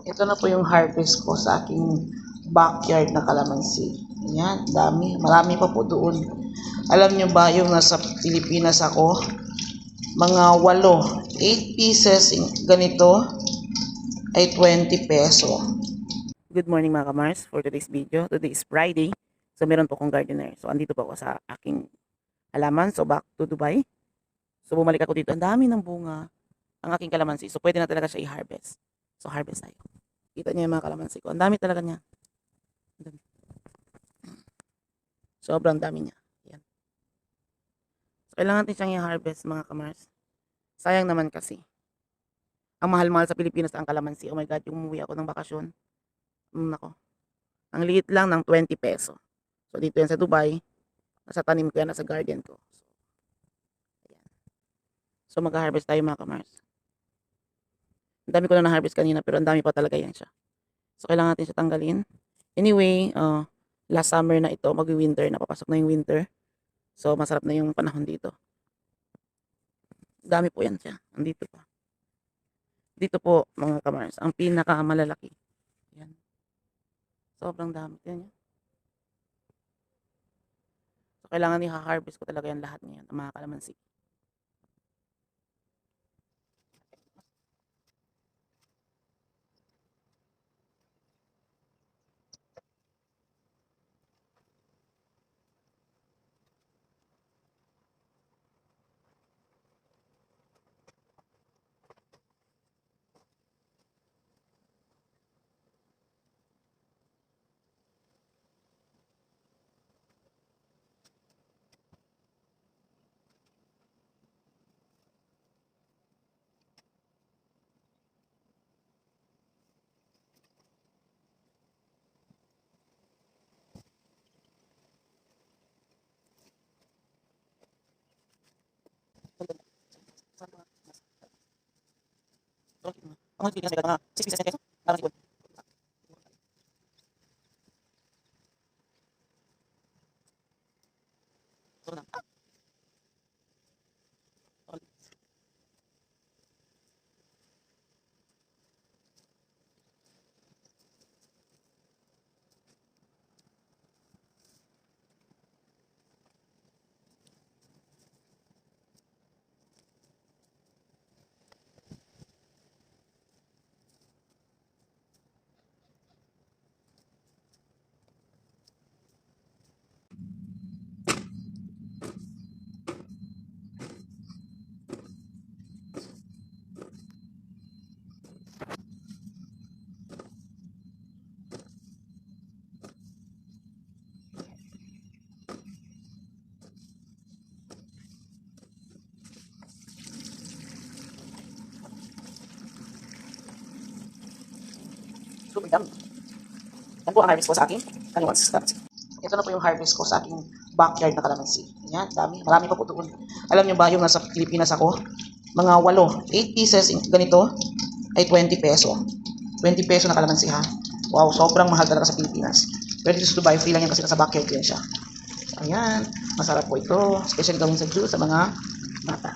Ito na po yung harvest ko sa aking backyard na kalamansi. Ayan, dami. Marami pa po doon. Alam nyo ba yung nasa Pilipinas ako? Mga 8 pieces ganito ay 20 peso. Good morning mga kamars. For today's video, today is Friday. So meron po akong gardener. So andito po ako sa aking halaman. So back to Dubai. So bumalik ako dito. Ang dami ng bunga ang aking kalamansi. So pwede na talaga siya i-harvest. So harvest tayo. Kita niyo yung mga kalamansi ko. Ang dami talaga niya. Sobrang dami niya. Yan. So kailangan natin siyang i-harvest mga kamars. Sayang naman kasi. Ang mahal-mahal sa Pilipinas ang kalamansi. Oh my God, yung umuwi ako ng bakasyon. Nako. Ang liit lang ng 20 peso. So dito yan sa Dubai. Nasa tanim ko yan, nasa garden ko. So mag-harvest tayo mga kamars. Ang dami ko na na-harvest kanina pero ang dami pa talaga yan siya. So kailangan natin siya tanggalin. Anyway, last summer na ito, mag-winter na, papasok na yung winter. So masarap na yung panahon dito. Dami po yan siya. Andito pa. Dito po mga kamars, ang pinaka-malalaki. Yan. Sobrang dami. Yan. So kailangan i-harvest ko talaga yan lahat ngayon, ang mga kalamansi. Ang Pilipinas may mga 6 pieces peso. Parang sipon. So na. Super dami. Yan po ang harvest ko sa akin. Ito na po yung harvest ko sa aking backyard na kalamansi. Ayan, dami. Marami pa po doon. Alam nyo ba yung nasa Pilipinas ako? Mga 8 pieces ganito ay 20 peso. 20 peso na kalamansi ha. Wow, sobrang mahal talaga sa Pilipinas. Pero dito sa Dubai, free lang yan kasi nasa backyard yan siya. So, ayan, masarap po ito. Especially gawin sa juice sa mga bata.